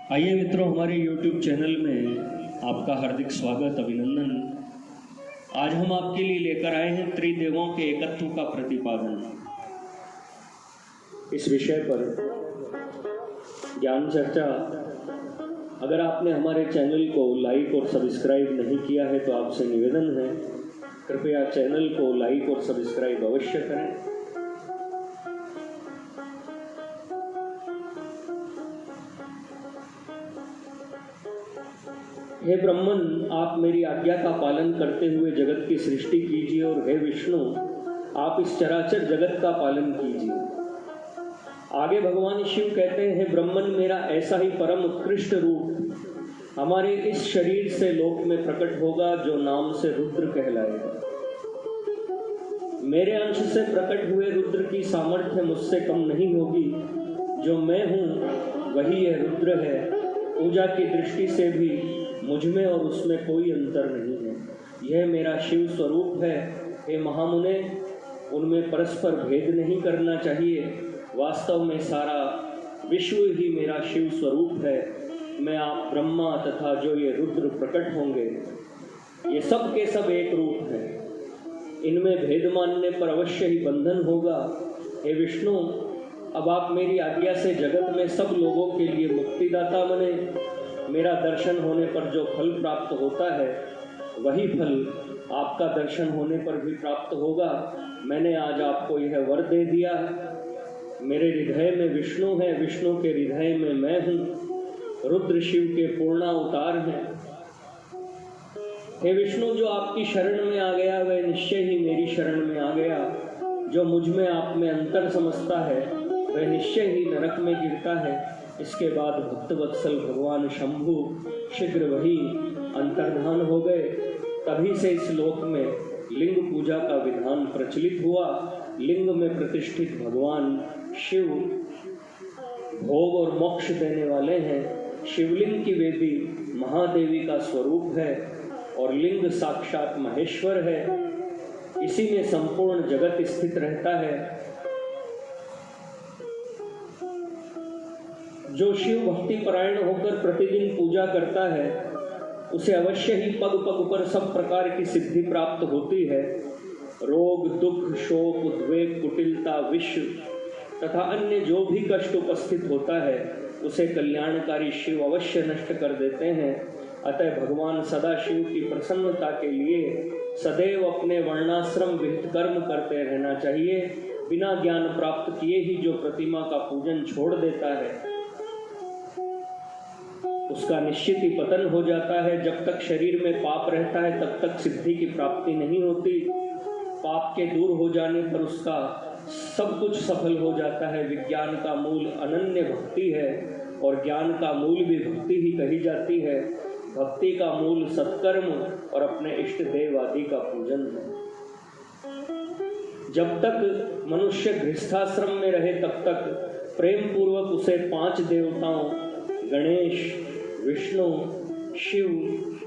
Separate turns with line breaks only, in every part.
आइए मित्रों, हमारे YouTube चैनल में आपका हार्दिक स्वागत, अभिनंदन। आज हम आपके लिए लेकर आए हैं त्रिदेवों के एकत्व का प्रतिपादन। इस विषय पर ज्ञान चर्चा। अगर आपने हमारे चैनल को लाइक और सब्सक्राइब नहीं किया है तो आपसे निवेदन है, कृपया चैनल को लाइक और सब्सक्राइब अवश्य करें। हे ब्रह्मन, आप मेरी आज्ञा का पालन करते हुए जगत की सृष्टि कीजिए, और हे विष्णु, आप इस चराचर जगत का पालन कीजिए। आगे भगवान शिव कहते हैं, हे ब्रह्मन, मेरा ऐसा ही परम उत्कृष्ट रूप हमारे इस शरीर से लोक में प्रकट होगा, जो नाम से रुद्र कहलाएगा। मेरे अंश से प्रकट हुए रुद्र की सामर्थ्य मुझसे कम नहीं होगी। जो मैं हूँ वही यह रुद्र है। पूजा की दृष्टि से भी मुझ में और उसमें कोई अंतर नहीं है। यह मेरा शिव स्वरूप है। हे महामुने, उनमें परस्पर भेद नहीं करना चाहिए। वास्तव में सारा विश्व ही मेरा शिव स्वरूप है। मैं, आप ब्रह्मा तथा जो ये रुद्र प्रकट होंगे, ये सब के सब एक रूप है। इनमें भेद मानने पर अवश्य ही बंधन होगा। हे विष्णु, अब आप मेरी आज्ञा से जगत में सब लोगों के लिए मुक्तिदाता बने। मेरा दर्शन होने पर जो फल प्राप्त होता है, वही फल आपका दर्शन होने पर भी प्राप्त होगा। मैंने आज आपको यह वर दे दिया। मेरे हृदय में विष्णु है, विष्णु के हृदय में मैं हूँ। रुद्र शिव के पूर्णावतार हैं। हे विष्णु, जो आपकी शरण में आ गया वह निश्चय ही मेरी शरण में आ गया। जो मुझ में आप में अंतर समझता है वह निश्चय ही नरक में गिरता है। इसके बाद भक्तवत्सल भगवान शंभु शीघ्र वही अंतर्धान हो गए। तभी से इस लोक में लिंग पूजा का विधान प्रचलित हुआ। लिंग में प्रतिष्ठित भगवान शिव भोग और मोक्ष देने वाले हैं। शिवलिंग की वेदी महादेवी का स्वरूप है और लिंग साक्षात महेश्वर है। इसी में संपूर्ण जगत स्थित रहता है। जो शिव भक्ति परायण होकर प्रतिदिन पूजा करता है, उसे अवश्य ही पग पग पर सब प्रकार की सिद्धि प्राप्त होती है। रोग, दुख, शोक, उद्वेग, कुटिलता, विष तथा अन्य जो भी कष्ट उपस्थित होता है, उसे कल्याणकारी शिव अवश्य नष्ट कर देते हैं। अतः भगवान सदाशिव की प्रसन्नता के लिए सदैव अपने वर्णाश्रम विहित कर्म करते रहना चाहिए। बिना ज्ञान प्राप्त किए ही जो प्रतिमा का पूजन छोड़ देता है, उसका निश्चित ही पतन हो जाता है। जब तक शरीर में पाप रहता है तब तक सिद्धि की प्राप्ति नहीं होती। पाप के दूर हो जाने पर उसका सब कुछ सफल हो जाता है। विज्ञान का मूल अनन्य भक्ति है और ज्ञान का मूल भी भक्ति ही कही जाती है। भक्ति का मूल सत्कर्म और अपने इष्ट देव आदि का पूजन है। जब तक मनुष्य गृहस्थाश्रम में रहे तब तक प्रेम पूर्वक उसे 5 देवताओं गणेश, विष्णु, शिव,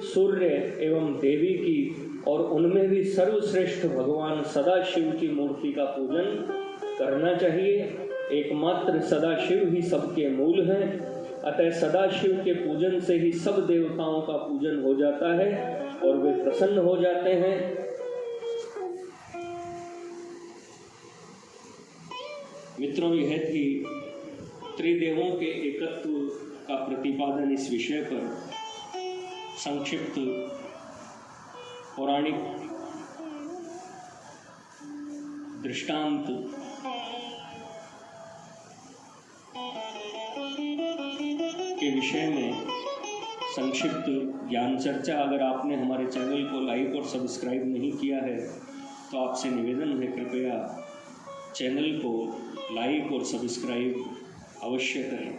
सूर्य एवं देवी की और उनमें भी सर्वश्रेष्ठ भगवान सदाशिव की मूर्ति का पूजन करना चाहिए। एकमात्र सदाशिव ही सबके मूल हैं। अतः सदाशिव के पूजन से ही सब देवताओं का पूजन हो जाता है और वे प्रसन्न हो जाते हैं। मित्रों, यह थी त्रिदेवों के एकत्व का प्रतिपादन। इस विषय पर संक्षिप्त पौराणिक दृष्टांत के विषय में संक्षिप्त ज्ञान चर्चा। अगर आपने हमारे चैनल को लाइक और सब्सक्राइब नहीं किया है तो आपसे निवेदन है, कृपया चैनल को लाइक और सब्सक्राइब अवश्य करें।